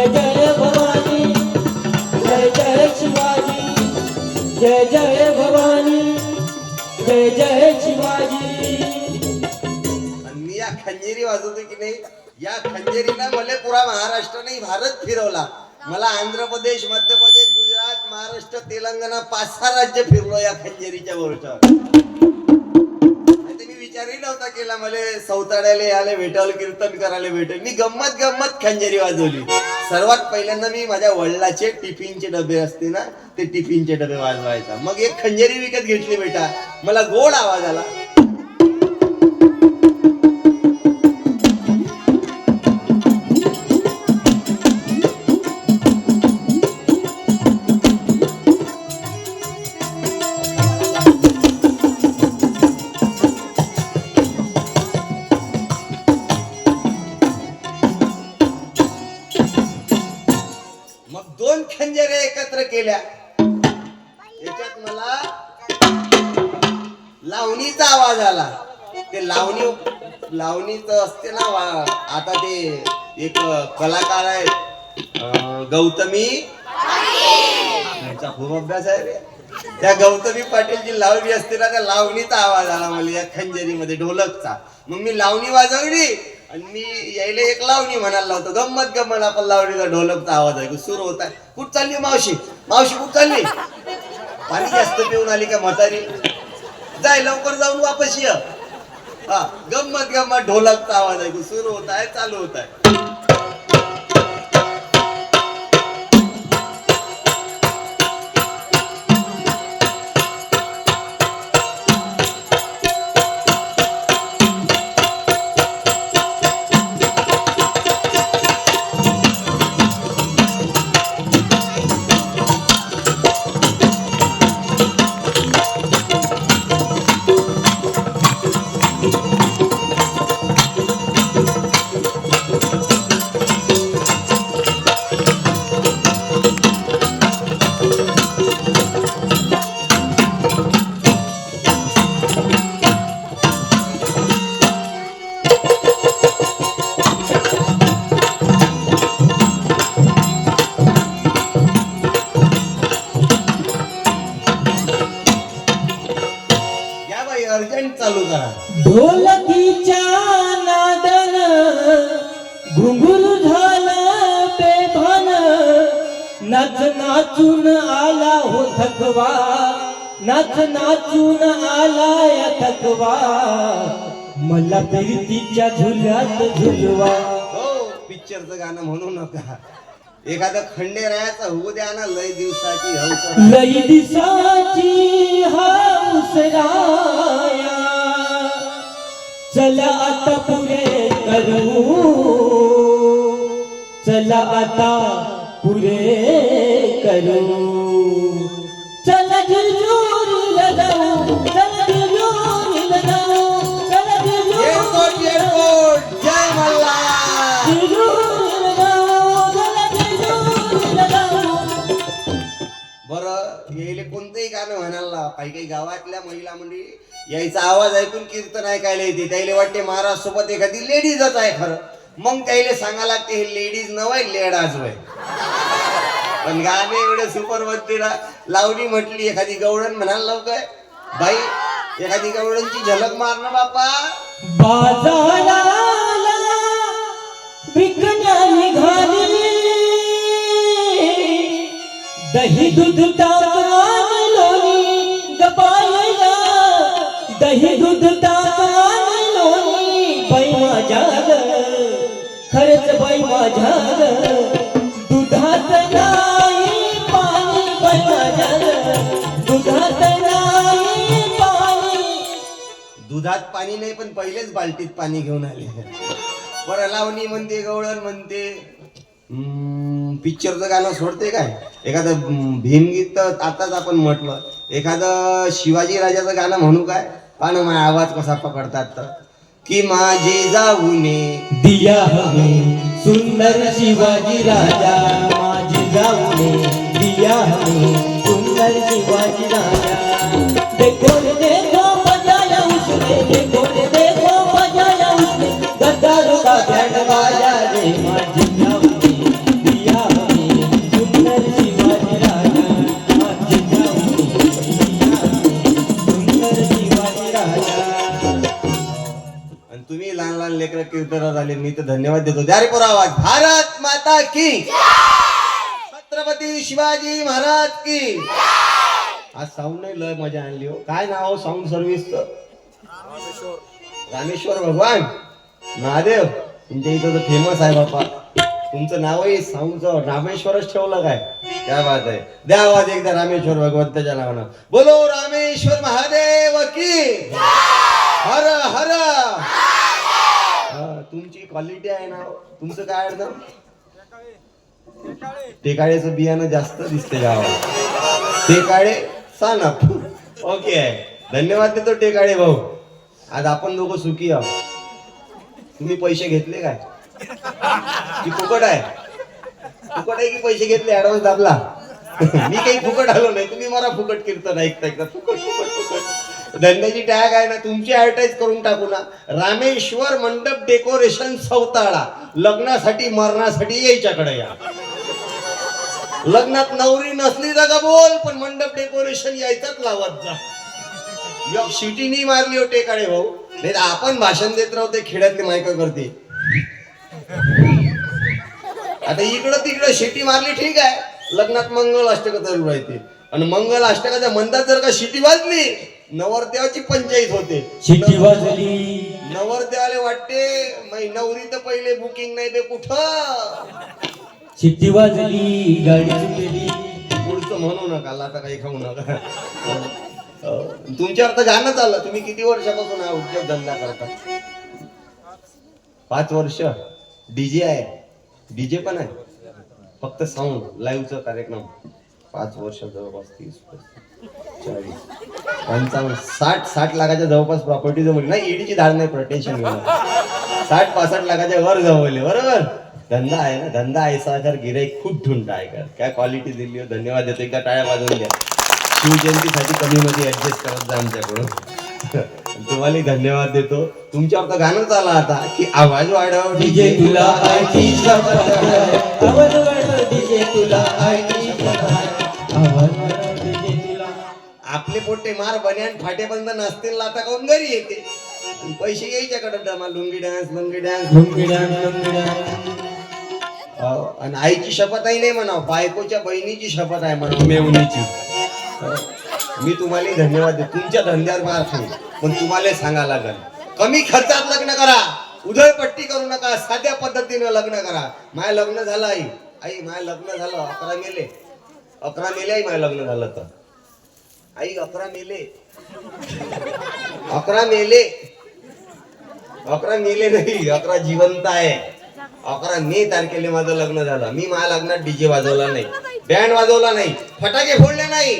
जय जय भवानी, जय जय शिवाजी, जय जय भवानी, जय जय शिवाजी. आणि मी या खंजेरी वाजवतो की नाही, या खंजेरीनं मला पुरा महाराष्ट्र नाही भारत फिरवला. मला आंध्र प्रदेश, मध्य प्रदेश, गुजरात, महाराष्ट्र, तेलंगणा 5-6 राज्य फिरलो या खंजेरीच्या बोलच्यावर. मी विचारही नव्हता केला मला सौताड्याला यायला भेटल, कीर्तन करायला भेटेल. मी गंमत गंमत खंजेरी वाजवली. सर्वात पहिल्यांदा मी माझ्या वडिलाचे टिफिनचे डबे असते ना, ते टिफिनचे डबे वाजवायचा. मग एक खंजेरी विकत घेतली बेटा. मला गोड आवाज आला. खंजरे एकत्र केल्या. याच्यात मला लावणीचा आवाज आला. ते लावणीच असते ना, आता ते एक कलाकार आहे गौतमी, त्याचा खूप अभ्यास आहे रे. त्या गौतमी पाटीलची लावणी असते ना, त्या लावणीचा आवाज आला मला या खंजरीमध्ये, ढोलकचा. मग मी लावणी वाजवली आणि मी यायला एक लावणी म्हणायला लावतो. गंमत गंमत आपण लावणीचा ढोलकचा आवाज आहे सुरू होता. कुठं चालली मावशी, मावशी कुठं चालली, पाणी जास्त पिऊन आली का म्हातारी, जाय लवकर जाऊन वापस ये. हा, गंमत गंमत ढोलकचा आवाज आहे सुरू होत आहे, चालू होत आहे. अर्जंट चालू करा. ढोलकीच्या नादन घुंगरू झालं बेभान, नाच नाचून आला हो थकवा, नाच नाचून आला या थकवा, मला प्रीतीच्या झुल्यात झुलवा. हो, पिक्चरचं गाणं म्हणू नका. एखादं खंडेरायाचं होऊ द्या ना, लय दिवसाची हौस, लई दिवसाची हौस राया, चला आता पुरे करू, चला आता पुरे करू, चला झुरझुरीला जाऊ, चला झुरझुरीला जाऊ, चला झुरझुरीला जाऊ, जय मल्हार. झुरझुरीला जाऊ, चला झुरझुरीला जाऊ. बरं, यायले कोणतंही गाणं म्हणायला, काही काही गावातल्या महिला मंडळी यायचा आवाज ऐकून कीर्तन ऐकायला येते. त्याला वाटते महाराज सोबत एखादी लेडीजच आहे खरं. मग त्याला सांगा लागते हे लेडीज नव्हे, लेडाज वय. पण गाणे एवढे सुपर बनते ना. लावणी म्हटली, एखादी गवळण म्हणायला लाव काय बाई, एखादी गवळणची झलक मार ना बापा. बाजाराला विकण्या निघाली, दही दूध ताकान लोणी गपायला, दही दूध ताकान लोणी. बाई माझ्या ग, खरंच बाई माझ्या ग, दुधात नाही पाणी, बाई माझ्या ग, दुधात नाही पाणी. दुधात पाणी नाही, पण पहिलेच बाल्टीत पाणी घेऊन आले. बरं, लावणी म्हणते, गवळण म्हणते, पिक्चरचं गाणं सोडते काय. एखादं भीमगीत आताच आपण म्हटलं, एखादं शिवाजी राजाचं गाणं म्हणू काय. पान माझा आवाज कसा पकडतात तर, की माझी जाऊने दिया हमें सुंदर शिवाजी राजा, माझी जाऊने दिया हमें सुंदर शिवाजी राजा. देखो रे देखो बजाया उसने, देखो रे देखो बजाया उसने, गद्दारों का बैंड बाजा रे. माझी जाऊने दिया धन्यवाद देतो. द्या रे पोरा आवाज. भारत माता की छत्रपती शिवाजी महाराज की. आज साऊंड नाही लय मजा आणली हो. काय नाव साऊंड सर्व्हिसचं? रामेश्वर भगवान महादेव. तुमच्या इथं तर फेमस आहे बापा. तुमचं नावही साऊंडचं रामेश्वरच ठेवलं काय? क्या बात आहे. द्या आवाज एकदा रामेश्वर भगवंताच्या नावानं. बोलो रामेश्वर महादेव की. हर हर. तुमची क्वालिटी आहे ना. तुमचं काय अर्थ? टेकाळेचं बियाणं जास्त दिसते गावात. टेकाळे सानप. ओके आहे. धन्यवाद देतो टेकाळे भाऊ. आज आपण दोघं सुखी आहोत. तुम्ही पैसे घेतले काय की फुकट आहे? फुकट आहे की पैसे घेतले ऍडव्हान्स दाबला? मी काही फुकट आलो नाही. तुम्ही मला फुकट कीर्तन ऐकता फुकट फुकट फुकट. धंद्याची टॅग आहे ना तुमची ऍडव्हर्टाईज करून टाकू ना. रामेश्वर मंडप डेकोरेशन सौताळा. लग्नासाठी मरणासाठी यायच्याकडे या. लग्नात नवरी नसली जागा बोल पण मंडप डेकोरेशन यायचाच लावत जा. एक शिटीनी मारली हो टेकाळे भाऊ. नाही आपण भाषण देत राहतो खेड्यातले मायक करते. आता इकडं तिकडं शिटी मारली ठीक आहे. लग्नात मंगल अष्टक चालू राहते आणि मंगल अष्टकाच्या मंदात जर का शिटी वाजली नवरदेवाची पंचायत होते. शिटी वाजली. नवरदेवाले वाटते मै नवरी तर पहिले बुकिंग नाही बे कुठं. शिटी वाजली गाडी सुटली. पुढचं म्हणू नका आता काही खाऊ नका. तुमच्यावर तर गाणं चाललं. तुम्ही किती वर्षापासून हा उद्योग धंदा करता? 5 वर्ष. डीजे आहे. डीजे पण आहे. फक्त साऊंड लाईव्हचा कार्यक्रम. 5 वर्ष जवळपास 30 40 55 60 लाखाच्या जवळपास प्रॉपर्टी जमवली नाही. ईडीची धाड नाही पडत. टेन्शन घेऊ नका. 60-65 लाखाच्या वर जमवले. बरोबर. धंदा आहे ना. धंदा ऐसा कर गिराईक खूप ढूंढता आहे. कर काय क्वालिटी दिली हो. धन्यवाद देतो. एकदा टाळ्या वाजवून द्या. शिवजयंतीसाठी कमी मध्ये ऍडजस्ट करत जा आमच्याकडून. तुम्हाला धन्यवाद देतो. तुमच्यावर तर गाणं चालला आता की आवाज वाढव डीजे तुला आयची शपथ. आवाज वाढव डीजे तुला आयची शपथ. आवाज वाढव डीजे तुला. आपले पोटे मार बन्यान फाटेबंद नसतील आता कोण घरी येते. पैसे यायच्याकडे डमा lungi dance lungi dance lungi dance lungi dance. आणि आईची शपथही नाही म्हणाव. बायकोच्या बहिणीची शपथ आहे म्हणाव मेवणीची. मी तुम्हाला धन्यवाद देतो. तुमच्या धंद्यावर मार खाईल पण तुम्हाला सांगा लागेल कमी खर्चात लग्न करा. उधळपट्टी करू नका. साध्या पद्धतीने लग्न करा. माझं लग्न झालं आई. आई माझं लग्न झालं 11 मेले. 11 मेले आई माझं लग्न झालं तर. आई 11 मेले. 11 मेले. 11 मेले नाही 11 जिवंत आहे. 11 मे तारखेला माझं लग्न झालं. मी माझ्या लग्नात डीजे वाजवला नाही. बँड वाजवला नाही. फटाके फोडले नाही.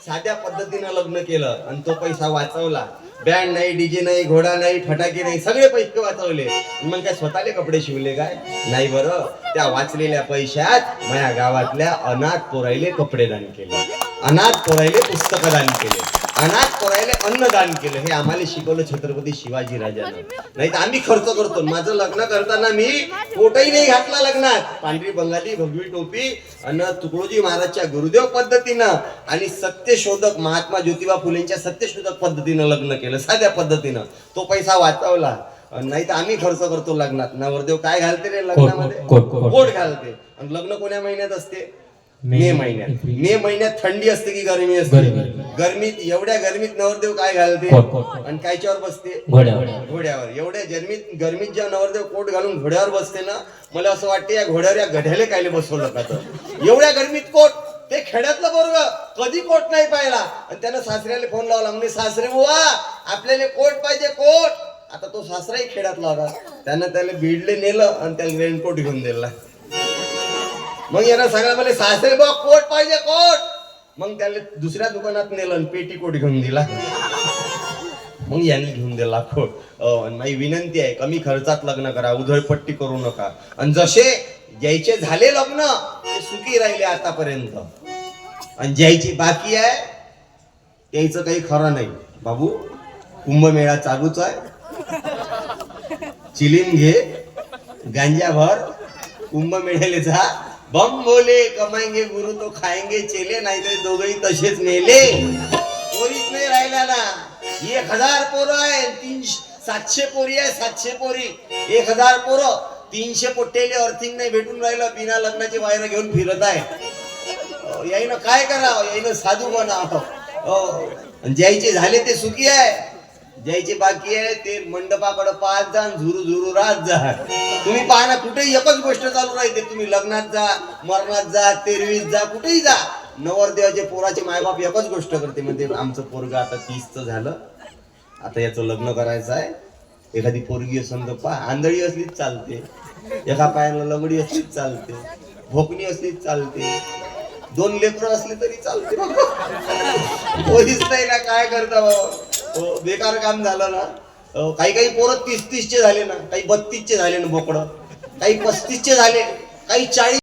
साध्या पद्धतीनं लग्न केलं आणि तो पैसा वाचवला. बँड नाही डीजे नाही घोडा नाही फटाके नाही सगळे पैसे वाचवले. मग काय स्वतःले कपडे शिवले काय? नाही. बरं त्या वाचलेल्या पैशात माझ्या गावातल्या अनाथ पोरायले कपडे दान केले. अनाथ पोरायले पुस्तक दान केले. अनाथ पोरायले अन्नदान केलं. हे आम्हाला शिकवलं छत्रपती शिवाजी राजानं. नाही तर आम्ही खर्च करतो. माझं लग्न करताना मी कोटही नाही घातला लग्नात. पांढरी बंगाली भगवी टोपी आणि तुकडोजी महाराजच्या गुरुदेव पद्धतीनं आणि सत्यशोधक महात्मा ज्योतिबा फुलेंच्या सत्यशोधक पद्धतीनं लग्न केलं. साध्या पद्धतीनं तो पैसा वाचवला. नाही तर आम्ही खर्च करतो लग्नात. नवरदेव काय घालते रे लग्नामध्ये? कोट घालते. आणि लग्न कोण्या महिन्यात असते? मे महिन्यात. मे महिन्यात थंडी असते की गरमी असते? गरमीत. एवढ्या गरमीत नवरदेव काय घालते आणि कायच्यावर बसते? घोड्यावर. एवढ्या गरमीत जेव्हा नवरदेव कोट घालून घोड्यावर बसते ना मला असं वाटते या घोड्यावर या गढ्याले कायले बसवलं का तर. एवढ्या गरमीत कोट. ते खेड्यातलं पोरग कधी कोट नाही पाहिला आणि त्यानं सासऱ्याला फोन लावला. म्हणजे सासरे बुवा आपल्याला कोट पाहिजे कोट. आता तो सासराही खेड्यातला होता. त्यानं त्याला बीडले नेलं आणि त्याला रेनकोट घेऊन दिला. मग यानं सांगा मला सासरे बघ कोट पाहिजे कोट. मग त्याला दुसऱ्या दुकानात नेलं आणि पेटी कोट घेऊन दिला. मग यांनी घेऊन दिला कोट. माझी विनंती आहे कमी खर्चात लग्न करा. उधळपट्टी करू नका. आणि जसे ज्याचे झाले लग्न ते सुखी राहिले आतापर्यंत आणि ज्याची बाकी आहे त्याचं काही खरं नाही. बाबू कुंभमेळा चालूच आहे. चिलीम घे गांजा भर कुंभमेळ्याला जा. बम बोले कमाएंगे गुरु तो खाएंगे चेले. नाही तर दोघही तसेच नेले. पोरीच नाही राहिला ना. 1000 पोरं आहे. 700 पोरी आहे. 700 पोरी 1000 पोरं. 300 पोट्टेले अर्थिंग नाही भेटून राहिलं, बिना लग्नाची वायर घेऊन फिरत आहे. याईनं काय करावं, याईनं साधू बनावं. ज्याचे झाले ते सुखी आहे, ज्याचे बाकी आहे ते मंडपाकडे पाहत जा, झुरू झुरू राहत जा. तुम्ही पाहा ना, कुठेही एकच गोष्ट चालू राहते. तुम्ही लग्नात जा, मरणात जा, तेरवीत जा, कुठेही जा, नवरदेवाचे पोराचे मायबाप एकच गोष्ट करते, म्हणजे आमचं पोरग आता 30चं झालं, आता याचं लग्न करायचं आहे. एखादी पोरगी असं तर पहा, आंधळी असलीच चालते, एका पायाला लंगडी असलीच चालते, भोकणी असलीच चालते, 2 लेकरं असली तरी चालते. पोलीस नाही ना, काय करता बाबा, बेकार काम झालं ना. काही काही पोरं 30-30चे झाले ना, काही 32चे झाले ना बोकडं, काही 35चे झाले, काही 40